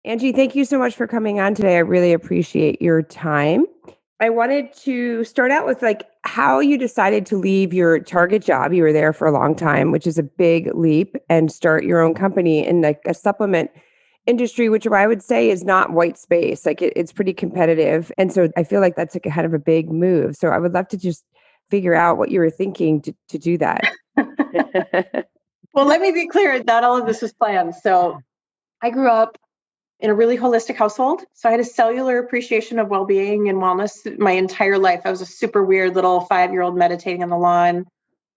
Angie, thank you so much for coming on today. I really appreciate your time. I wanted to start out with how you decided to leave your Target job. You were there for a long time, which is a big leap, and start your own company in a supplement industry, which I would say is not white space. It's pretty competitive. And so I feel like that's a kind of a big move. So I would love to just figure out what you were thinking to do that. Well, let me be clear, not all of this was planned. So I grew up in a really holistic household. So I had a cellular appreciation of well-being and wellness my entire life. I was a super weird little 5-year-old meditating on the lawn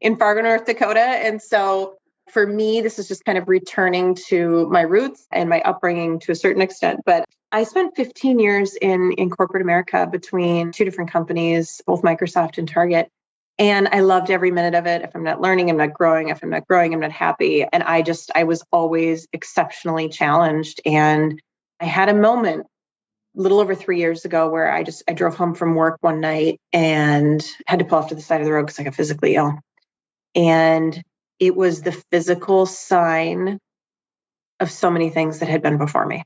in Fargo, North Dakota. And so for me, this is just kind of returning to my roots and my upbringing to a certain extent. But I spent 15 years in corporate America between two different companies, both Microsoft and Target. And I loved every minute of it. If I'm not learning, I'm not growing. If I'm not growing, I'm not happy. And I was always exceptionally challenged. And I had a moment a little over 3 years ago where I drove home from work one night and had to pull off to the side of the road because I got physically ill. And it was the physical sign of so many things that had been before me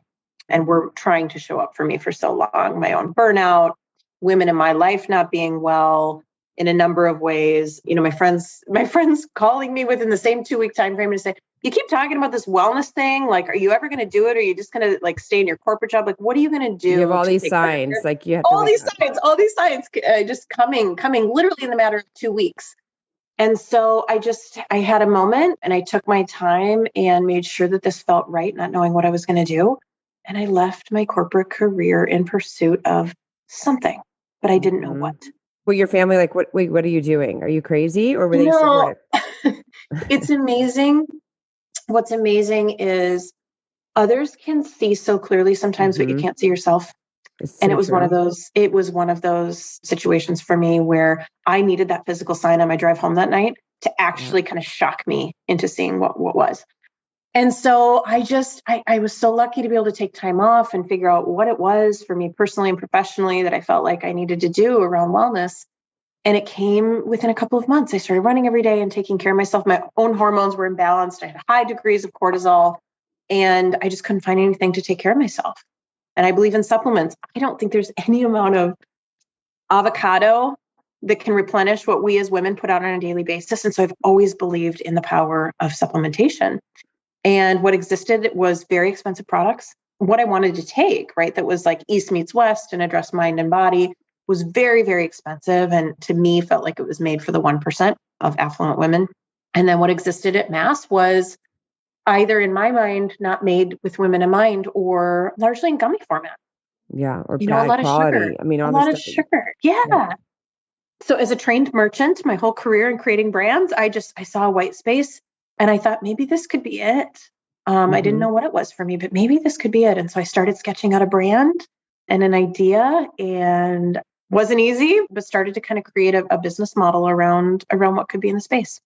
and were trying to show up for me for so long. My own burnout, women in my life not being well in a number of ways. My friends calling me within the same 2-week time frame and say, you keep talking about this wellness thing. Like, are you ever going to do it? Or are you just going to stay in your corporate job? Like, what are you going to do? You have all these signs, you have all these signs just coming literally in the matter of 2 weeks. And so I had a moment and I took my time and made sure that this felt right, not knowing what I was going to do. And I left my corporate career in pursuit of something, but I didn't know what. Well, your family, what are you doing? Are you crazy, or were they supportive? It's amazing. What's amazing is others can see so clearly sometimes, but you can't see yourself. And it was one of those situations for me where I needed that physical sign on my drive home that night to actually kind of shock me into seeing what was. And so I was so lucky to be able to take time off and figure out what it was for me personally and professionally that I felt like I needed to do around wellness. And it came within a couple of months. I started running every day and taking care of myself. My own hormones were imbalanced. I had high degrees of cortisol, and I just couldn't find anything to take care of myself. And I believe in supplements. I don't think there's any amount of avocado that can replenish what we as women put out on a daily basis. And so I've always believed in the power of supplementation. And what existed was very expensive products. What I wanted to take, right, that was like East meets West and address mind and body was very, very expensive. And to me, felt like it was made for the 1% of affluent women. And then what existed at mass was either, in my mind, not made with women in mind, or largely in gummy format. Yeah, or a lot quality. of sugar. I mean, a lot of sugar. Yeah. So as a trained merchant, my whole career in creating brands, I saw a white space and I thought maybe this could be it. I didn't know what it was for me, but maybe this could be it. And so I started sketching out a brand and an idea, and wasn't easy, but started to kind of create a business model around what could be in the space.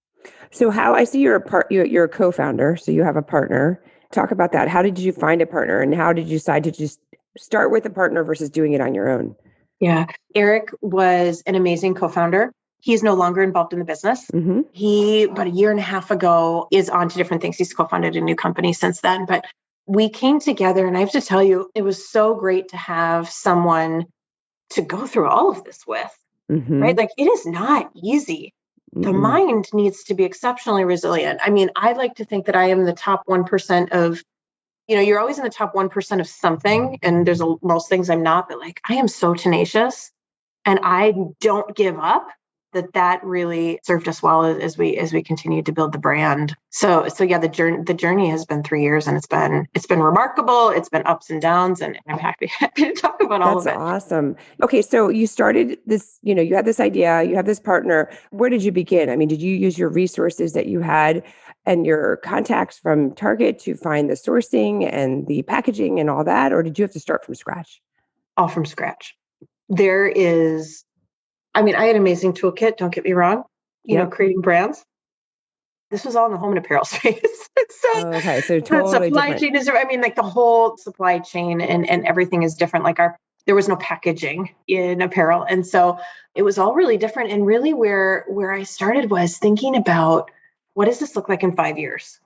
So how I see you're a co-founder, so you have a partner. Talk about that. How did you find a partner, and how did you decide to just start with a partner versus doing it on your own? Yeah. Eric was an amazing co-founder. He's no longer involved in the business. He, about a year and a half ago, is on to different things. He's co-founded a new company since then. But we came together, and I have to tell you, it was so great to have someone to go through all of this with, right? Like, it is not easy. The mind needs to be exceptionally resilient. I mean, I like to think that I am the top 1% of, you're always in the top 1% of something. And there's most things I'm not, but like, I am so tenacious and I don't give up. That really served us well as we continued to build the brand. So yeah, the journey has been 3 years, and it's been remarkable. It's been ups and downs, and I'm happy to talk about all of it. That's awesome. Okay, so you started this, you had this idea, you have this partner. Where did you begin? I mean, did you use your resources that you had and your contacts from Target to find the sourcing and the packaging and all that, or did you have to start from scratch? All from scratch. I had an amazing toolkit, don't get me wrong, creating brands. This was all in the home and apparel space. So totally supply chain is, the whole supply chain and everything is different. There was no packaging in apparel. And so it was all really different. And really where I started was thinking about, what does this look like in 5 years?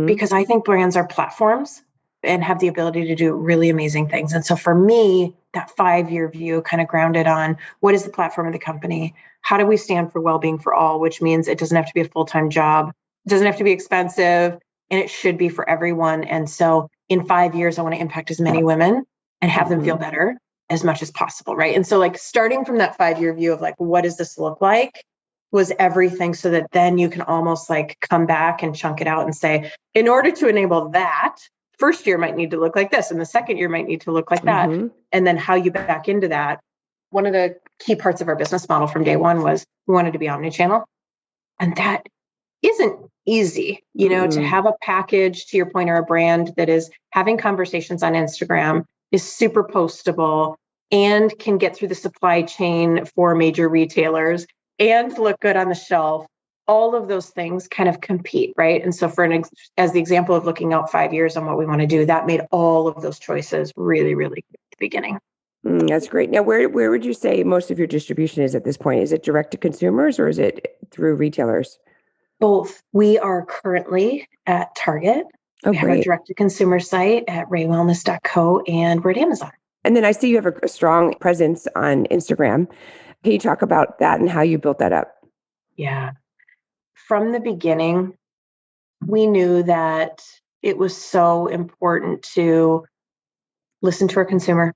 Because I think brands are platforms. and have the ability to do really amazing things. And so for me, that 5-year view kind of grounded on what is the platform of the company? How do we stand for well-being for all, which means it doesn't have to be a full-time job. It doesn't have to be expensive, and it should be for everyone. And so in 5 years, I want to impact as many women and have them feel better as much as possible, right? And so like starting from that 5-year view of like, what does this look like, was everything, so that then you can almost like come back and chunk it out and say, in order to enable that, first year might need to look like this, and the second year might need to look like that. And then how you back into that. One of the key parts of our business model from day one was we wanted to be omnichannel. And that isn't easy, to have a package, to your point, or a brand that is having conversations on Instagram, is super postable, and can get through the supply chain for major retailers and look good on the shelf. All of those things kind of compete, right? And so as the example of looking out 5 years on what we want to do, that made all of those choices really, really good at the beginning. That's great. Now, where would you say most of your distribution is at this point? Is it direct to consumers or is it through retailers? Both. We are currently at Target. We have a direct to consumer site at raewellness.co, and we're at Amazon. And then I see you have a strong presence on Instagram. Can you talk about that and how you built that up? Yeah. From the beginning, we knew that it was so important to listen to our consumer,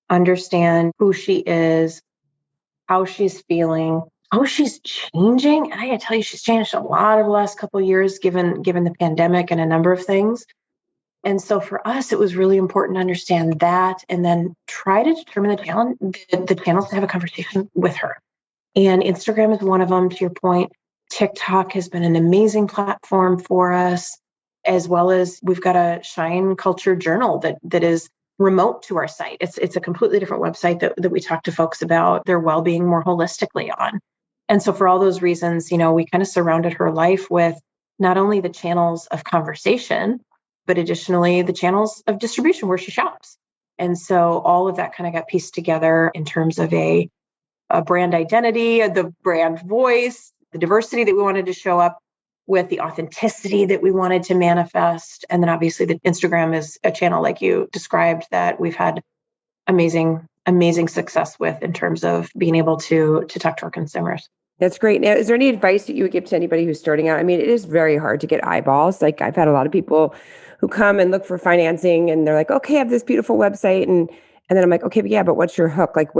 understand who she is, how she's feeling, how she's changing. And I gotta tell you, she's changed a lot over the last couple of years, given the pandemic and a number of things. And so for us, it was really important to understand that, and then try to determine the channels to have a conversation with her. And Instagram is one of them, to your point. TikTok has been an amazing platform for us, as well as we've got a Shine Culture journal that is remote to our site. It's a completely different website that we talk to folks about their well-being more holistically on. And so for all those reasons, we kind of surrounded her life with not only the channels of conversation, but additionally the channels of distribution where she shops. And so all of that kind of got pieced together in terms of a brand identity, the brand voice, the diversity that we wanted to show up with, the authenticity that we wanted to manifest. And then obviously the Instagram is a channel, like you described, that we've had amazing success with in terms of being able to talk to our consumers. That's great. Now, is there any advice that you would give to anybody who's starting out? I mean, it is very hard to get eyeballs. Like I've had a lot of people who come and look for financing and they're like, okay, I have this beautiful website. And then I'm like, okay, but yeah, but what's your hook? Like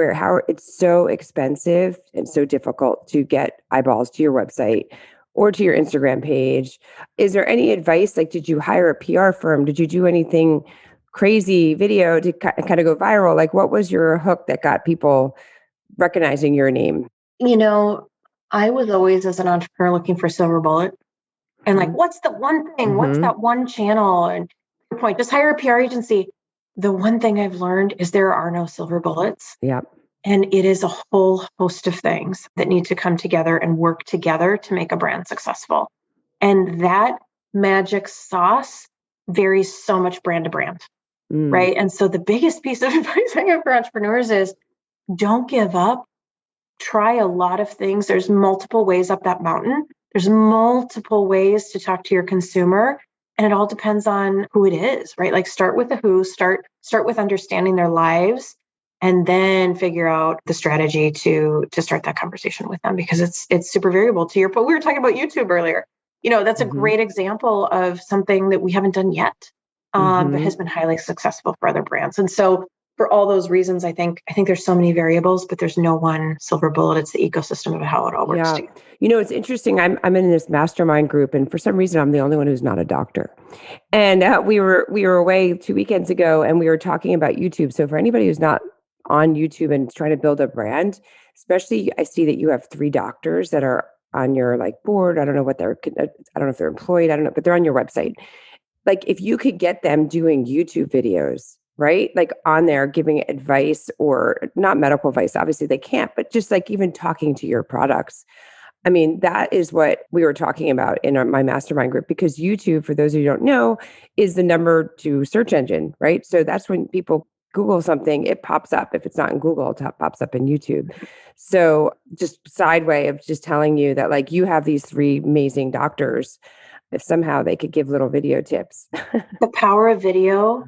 it's so expensive and so difficult to get eyeballs to your website or to your Instagram page. Is there any advice? Like, did you hire a PR firm? Did you do anything crazy video to kind of go viral? Like, what was your hook that got people recognizing your name? I was always, as an entrepreneur, looking for a silver bullet. And like, what's the one thing? What's that one channel? And your point, just hire a PR agency. The one thing I've learned is there are no silver bullets. Yeah. And it is a whole host of things that need to come together and work together to make a brand successful. And that magic sauce varies so much brand to brand, right? And so the biggest piece of advice I have for entrepreneurs is don't give up. Try a lot of things. There's multiple ways up that mountain. There's multiple ways to talk to your consumer. And it all depends on who it is, right? Like start with the who, start with understanding their lives, and then figure out the strategy to start that conversation with them, because it's super variable. To your point, we were talking about YouTube earlier. That's a great example of something that we haven't done yet, but has been highly successful for other brands. And so for all those reasons, I think there's so many variables, but there's no one silver bullet. It's the ecosystem of how it all works together. It's interesting. I'm in this mastermind group, and for some reason, I'm the only one who's not a doctor. And we were away 2 weekends ago, and we were talking about YouTube. So for anybody who's not on YouTube and trying to build a brand, especially, I see that you have 3 doctors that are on your board. I don't know if they're employed. I don't know, but they're on your website. Like if you could get them doing YouTube videos, right? Like on there giving advice, or not medical advice, obviously they can't, but just like even talking to your products. I mean, that is what we were talking about in my mastermind group, because YouTube, for those of you who don't know, is the number 2 search engine, right? So that's when people Google something, it pops up. If it's not in Google, it pops up in YouTube. So just side way of just telling you that you have these 3 amazing doctors if somehow they could give little video tips. The power of video,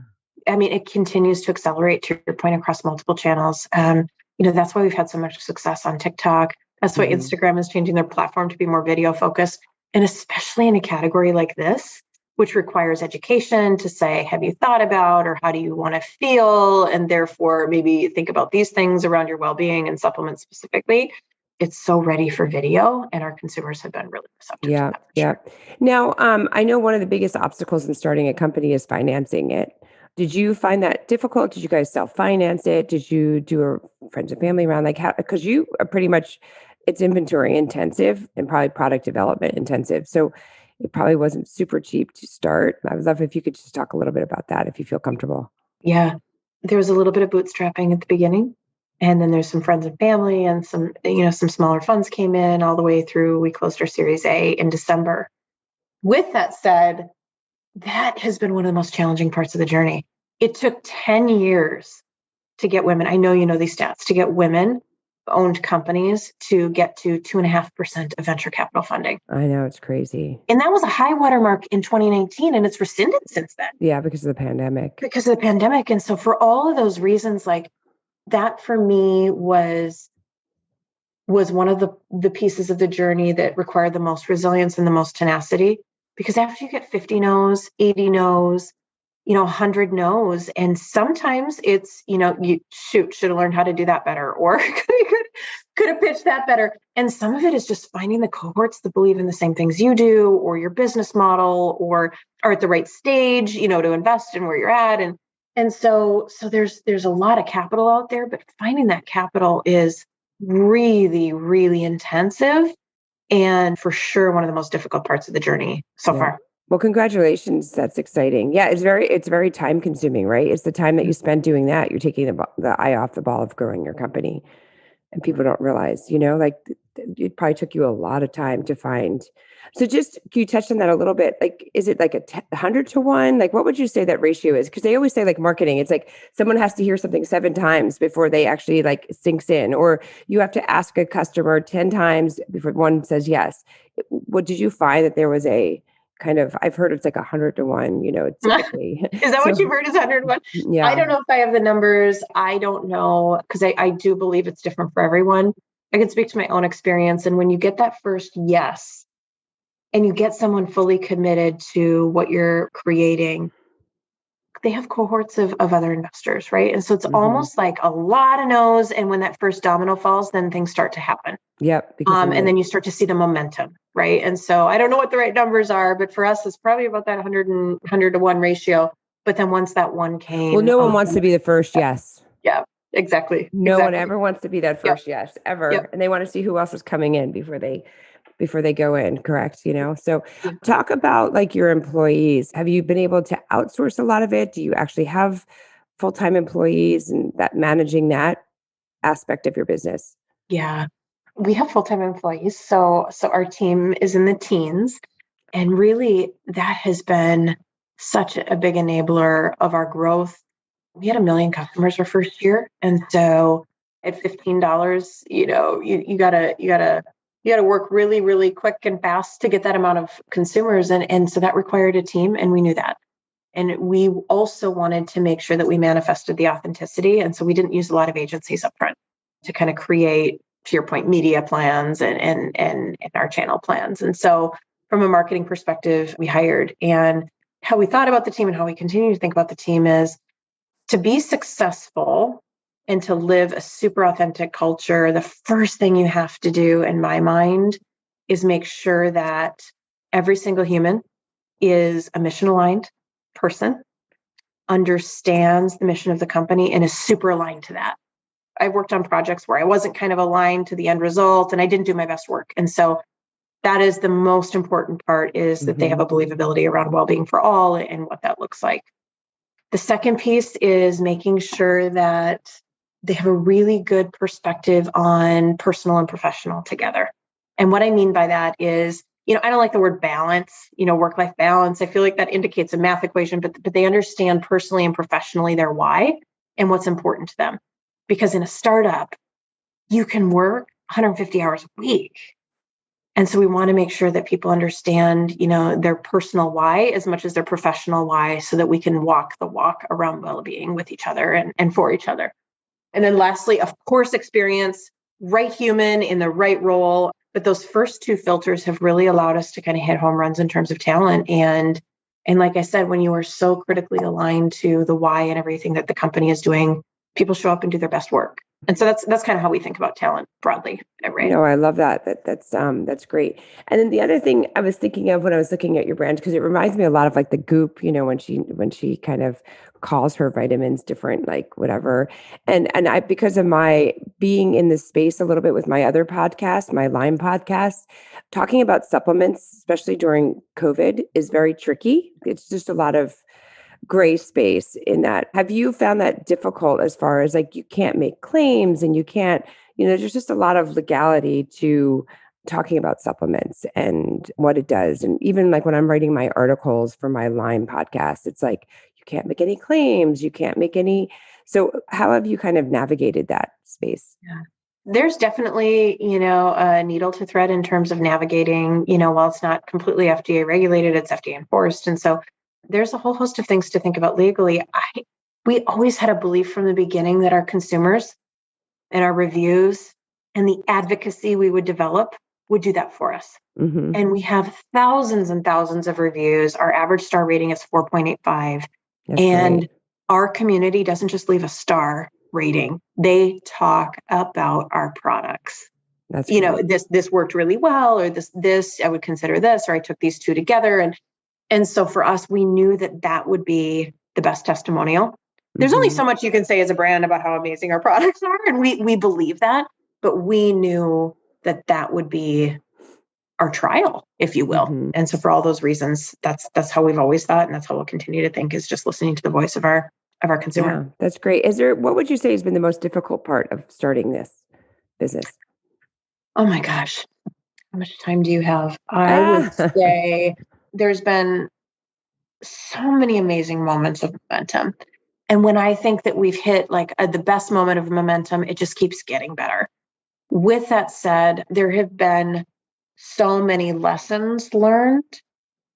I mean, it continues to accelerate, to your point, across multiple channels. That's why we've had so much success on TikTok. That's why Instagram is changing their platform to be more video focused. And especially in a category like this, which requires education to say, have you thought about, or how do you want to feel? And therefore, maybe think about these things around your well-being and supplements specifically. It's so ready for video, and our consumers have been really receptive to that. Yeah. Now, I know one of the biggest obstacles in starting a company is financing it. Did you find that difficult? Did you guys self-finance it? Did you do a friends and family round? Like how, because you are pretty much, it's inventory intensive and probably product development intensive. So it probably wasn't super cheap to start. I would love if you could just talk a little bit about that if you feel comfortable. Yeah, there was a little bit of bootstrapping at the beginning. And then there's some friends and family and some smaller funds came in all the way through. We closed our Series A in December. With that said, that has been one of the most challenging parts of the journey. It took 10 years to get women, I know you know these stats, to get women-owned companies to get to 2.5% of venture capital funding. I know, it's crazy. And that was a high watermark in 2019, and it's rescinded since then. Yeah, because of the pandemic. And so for all of those reasons, like that for me was one of the pieces of the journey that required the most resilience and the most tenacity. Because after you get 50 no's, 80 no's, 100 no's, and sometimes it's, you should have learned how to do that better, or could have pitched that better. And some of it is just finding the cohorts that believe in the same things you do, or your business model, or are at the right stage, to invest in where you're at. And so there's a lot of capital out there, but finding that capital is really, really intensive. And for sure, one of the most difficult parts of the journey so far. Well, congratulations. That's exciting. Yeah, it's very time consuming, right? It's the time that you spend doing that. You're taking the eye off the ball of growing your company. And people don't realize, like it probably took you a lot of time to find. So just, can you touch on that a little bit? Like, is it like 100 to 1? Like, what would you say that ratio is? Because they always say like marketing, it's like someone has to hear something 7 times before they actually like sinks in, or you have to ask a customer 10 times before one says yes. What did you find that there was a kind of, I've heard it's like 100 to 1, typically. Is that what you've heard is 101? Yeah. I don't know if I have the numbers. I don't know, because I do believe it's different for everyone. I can speak to my own experience. And when you get that first yes, and you get someone fully committed to what you're creating, they have cohorts of other investors, right? And so it's almost like a lot of no's. And when that first domino falls, then things start to happen. Yep. And then you start to see the momentum, right? And so I don't know what the right numbers are, but for us, it's probably about that 100 to 1 ratio. But then once that one came. Well, no one wants to be the first yes. Yeah, exactly. No one ever wants to be that first yes, ever. Yep. And they want to see who else is coming in before they go in, correct? So talk about like your employees. Have you been able to outsource a lot of it? Do you actually have full-time employees and that managing that aspect of your business? Yeah, we have full-time employees. So our team is in the teens, and really that has been such a big enabler of our growth. We had 1 million customers our first year. And so at $15, you gotta work really, really quick and fast to get that amount of consumers. And so that required a team, and we knew that. And we also wanted to make sure that we manifested the authenticity. And so we didn't use a lot of agencies up front to kind of create, to your point, media plans and our channel plans. And so from a marketing perspective, we hired. And how we thought about the team and how we continue to think about the team is to be successful and to live a super authentic culture. The first thing you have to do, in my mind, is make sure that every single human is a mission aligned person, understands the mission of the company, and is super aligned to that. I worked on projects where I wasn't kind of aligned to the end result and I didn't do my best work. And so that is the most important part, is that they have a believability around well-being for all and what that looks like. The second piece is making sure that they have a really good perspective on personal and professional together. And what I mean by that is, I don't like the word balance, work-life balance. I feel like that indicates a math equation, but they understand personally and professionally their why and what's important to them. Because in a startup, you can work 150 hours a week. And so we want to make sure that people understand, their personal why as much as their professional why, so that we can walk the walk around well-being with each other and for each other. And then lastly, of course, experience, right human in the right role. But those first two filters have really allowed us to kind of hit home runs in terms of talent. And like I said, when you are so critically aligned to the why and everything that the company is doing, people show up and do their best work. And so that's kind of how we think about talent broadly at Rae. No, I love that. That's great. And then the other thing I was thinking of when I was looking at your brand, because it reminds me a lot of like the Goop, when she kind of calls her vitamins different, like whatever. And I, because of my being in this space a little bit with my other podcast, my Lyme podcast, talking about supplements, especially during COVID, is very tricky. It's just a lot of gray space in that. Have you found that difficult as far as like you can't make claims and you can't, there's just a lot of legality to talking about supplements and what it does. And even like when I'm writing my articles for my Lyme podcast, it's like you can't make any claims, you can't make any. So how have you kind of navigated that space? Yeah. There's definitely, a needle to thread in terms of navigating, while it's not completely FDA regulated, it's FDA enforced. And so there's a whole host of things to think about legally. We always had a belief from the beginning that our consumers and our reviews and the advocacy we would develop would do that for us. Mm-hmm. And we have thousands and thousands of reviews. Our average star rating is 4.85. And great. Our community doesn't just leave a star rating. They talk about our products. That's great. This worked really well, or this I would consider this, or I took these two together. And so for us, we knew that would be the best testimonial. There's only so much you can say as a brand about how amazing our products are. And we believe that, but we knew that would be our trial, if you will. Mm-hmm. And so for all those reasons, that's how we've always thought. And that's how we'll continue to think, is just listening to the voice of our consumer. Yeah, that's great. What would you say has been the most difficult part of starting this business? Oh my gosh. How much time do you have? I would say there's been so many amazing moments of momentum. And when I think that we've hit like the best moment of momentum, it just keeps getting better. With that said, there have been so many lessons learned,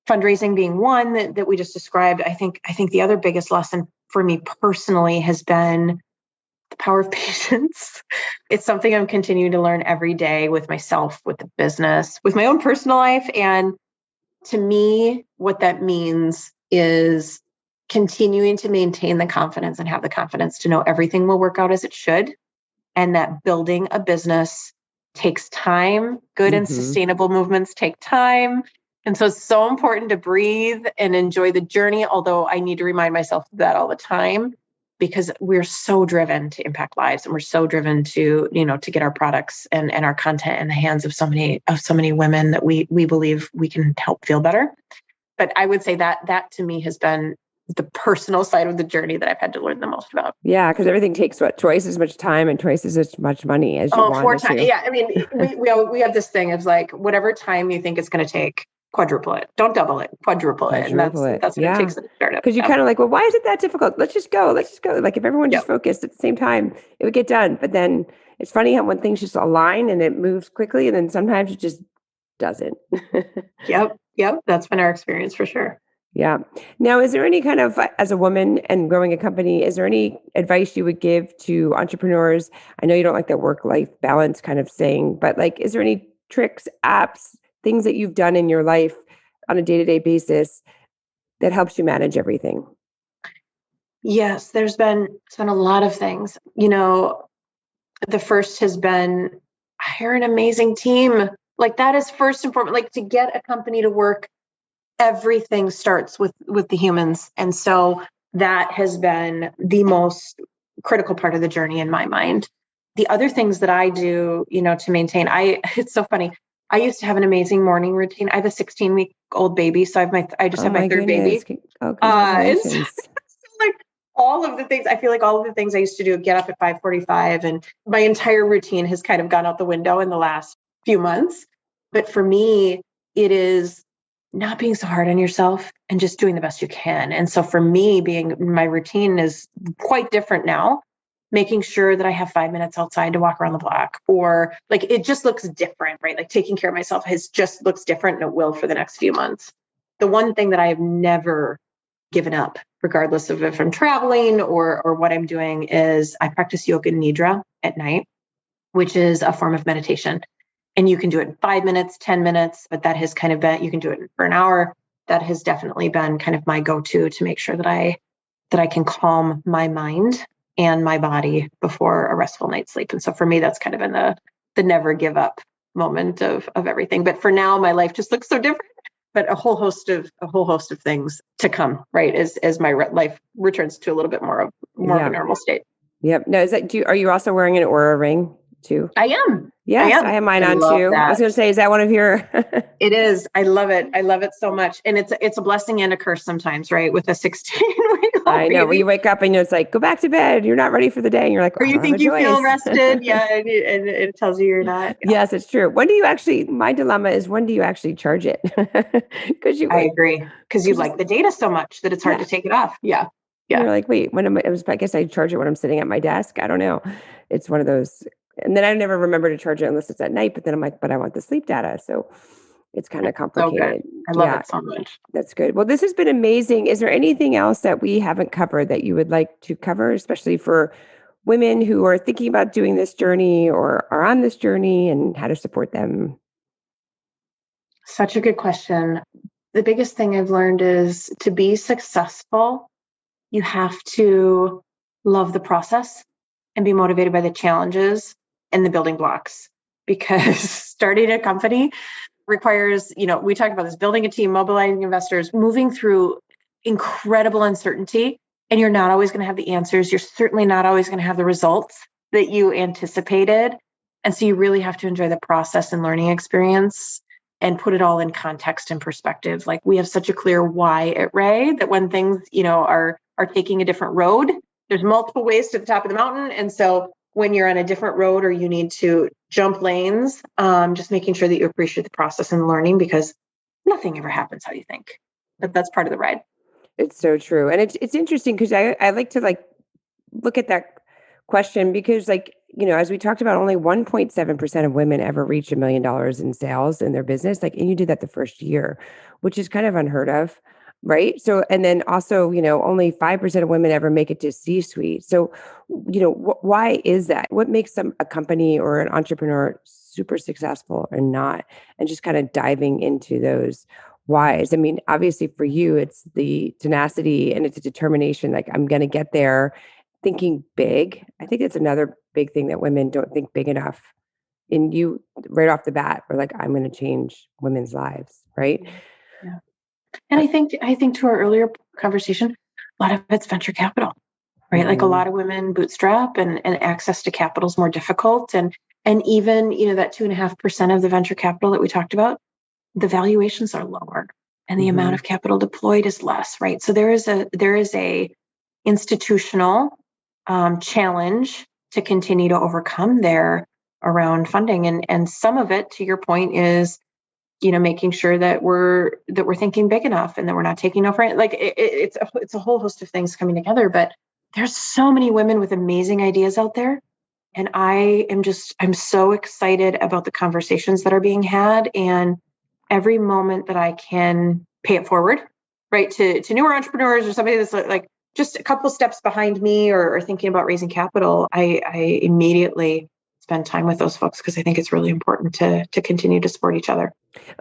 fundraising being one that we just described. I think the other biggest lesson for me personally has been the power of patience. It's something I'm continuing to learn every day with myself, with the business, with my own personal life. And to me, what that means is continuing to maintain the confidence and have the confidence to know everything will work out as it should. And that building a business takes time. Good and sustainable movements take time. And so it's so important to breathe and enjoy the journey, although I need to remind myself of that all the time, because we're so driven to impact lives, and we're so driven to, to get our products and our content in the hands of so many women that we believe we can help feel better. But I would say that to me has been the personal side of the journey that I've had to learn the most about. Yeah, because everything takes twice as much time and twice as much money as you want. 4 times. Yeah, I mean, we have this thing of like, whatever time you think it's going to take, quadruple it. Don't double it, quadruple it. And that's what it takes to start up. Because you kind of like, well, why is it that difficult? Let's just go. Like if everyone just focused at the same time, it would get done. But then it's funny how when things just align and it moves quickly, and then sometimes it just doesn't. Yep. That's been our experience for sure. Yeah. Now, is there any kind of, as a woman and growing a company, is there any advice you would give to entrepreneurs? I know you don't like that work-life balance kind of saying, but like, is there any tricks, apps, things that you've done in your life on a day-to-day basis that helps you manage everything? Yes, there's been a lot of things. The first has been hire an amazing team. Like that is first and foremost. Like to get a company to work, everything starts with the humans. And so that has been the most critical part of the journey in my mind. The other things that I do, to maintain, it's so funny. I used to have an amazing morning routine. I have a 16-week-old baby. So I just have my third baby. Oh, congratulations. And so, like all of the things, I feel like all of the things I used to do, get up at 5:45, and my entire routine has kind of gone out the window in the last few months. But for me, it is not being so hard on yourself and just doing the best you can. And so for me, my routine is quite different now. making sure that I have 5 minutes outside to walk around the block, or like it just looks different, right? Like taking care of myself just looks different, and it will for the next few months. The one thing that I have never given up, regardless of if I'm traveling or what I'm doing, is I practice yoga nidra at night, which is a form of meditation. And you can do it in 5 minutes, 10 minutes, but that has kind of been, you can do it for an hour. That has definitely been kind of my go-to to make sure that I can calm my mind and my body before a restful night's sleep. And so for me, that's kind of been the never give up moment of everything. But for now, my life just looks so different. But a whole host of things to come, right? As my life returns to a little bit more of a normal state. Yep. No, are you also wearing an Oura ring too? I am. Yes, I have mine on too. That. I was going to say, is that one of your? It is. I love it. I love it so much. And it's a blessing and a curse sometimes, right? With a 16-week-old I know. baby. When you wake up and it's like, go back to bed. You're not ready for the day. And you're like, or you think you feel rested. Yeah. And it tells you you're not. Yeah. Yes, it's true. My dilemma is, when do you actually charge it? I agree. Because you like the data so much that it's hard to take it off. Yeah. Yeah. You're like, wait, I guess I charge it when I'm sitting at my desk. I don't know. It's one of those. And then I never remember to charge it unless it's at night. But then I'm like, but I want the sleep data. So it's kind of complicated. So I love it so much. That's good. Well, this has been amazing. Is there anything else that we haven't covered that you would like to cover, especially for women who are thinking about doing this journey or are on this journey, and how to support them? Such a good question. The biggest thing I've learned is, to be successful, you have to love the process and be motivated by the challenges and the building blocks, because starting a company requires, we talk about this, building a team, mobilizing investors, moving through incredible uncertainty. And you're not always going to have the answers. You're certainly not always going to have the results that you anticipated. And so you really have to enjoy the process and learning experience and put it all in context and perspective. Like, we have such a clear why at Rae, that when things, are taking a different road, there's multiple ways to the top of the mountain. And so when you're on a different road or you need to jump lanes, just making sure that you appreciate the process and learning, because nothing ever happens how you think. But that's part of the ride. It's so true. And it's interesting because I like to look at that question, because as we talked about, only 1.7% of women ever reach $1 million in sales in their business. And you did that the first year, which is kind of unheard of. Right. So, and then also, only 5% of women ever make it to C-suite. So, why is that? What makes a company or an entrepreneur super successful or not? And just kind of diving into those whys. I mean, obviously for you, it's the tenacity and it's a determination. Like, I'm going to get there, thinking big. I think it's another big thing that women don't think big enough. And you, right off the bat, are like, I'm going to change women's lives. Right. Yeah. And I think to our earlier conversation, a lot of it's venture capital, right? Mm-hmm. Like, a lot of women bootstrap, and access to capital is more difficult. And even, that 2.5% of the venture capital that we talked about, the valuations are lower and the amount of capital deployed is less, right? So there is a institutional challenge to continue to overcome there around funding. And some of it, to your point, is making sure that we're thinking big enough and that we're not taking no for it. Like, it's a whole host of things coming together, but there's so many women with amazing ideas out there. And I'm so excited about the conversations that are being had, and every moment that I can pay it forward, right, to newer entrepreneurs or somebody that's like just a couple steps behind me or thinking about raising capital. I immediately spend time with those folks, because I think it's really important to continue to support each other.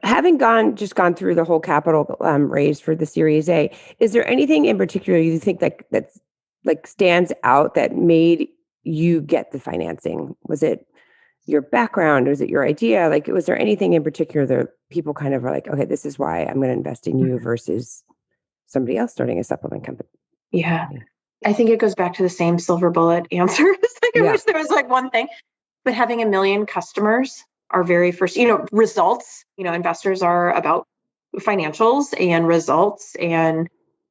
Having gone through the whole capital raise for the Series A, is there anything in particular you think that's stands out that made you get the financing? Was it your background? Was it your idea? Was there anything in particular that people kind of are like, okay, this is why I'm going to invest in you versus somebody else starting a supplement company? Yeah. I think it goes back to the same silver bullet answer. I wish there was one thing. But having 1 million customers, our very first, results, investors are about financials and results, and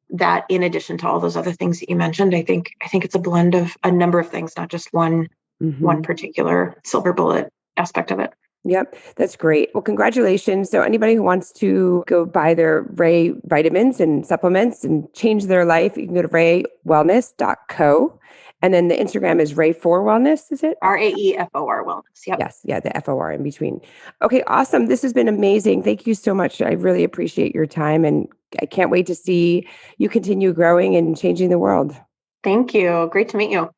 that, in addition to all those other things that you mentioned, I think it's a blend of a number of things, not just one particular silver bullet aspect of it. Yep. That's great. Well, congratulations. So anybody who wants to go buy their Rae vitamins and supplements and change their life, you can go to raewellness.co. And then the Instagram is Rae for Wellness, is it? RAEFOR Wellness. Yep. Yes. Yeah. The FOR in between. Okay. Awesome. This has been amazing. Thank you so much. I really appreciate your time, and I can't wait to see you continue growing and changing the world. Thank you. Great to meet you.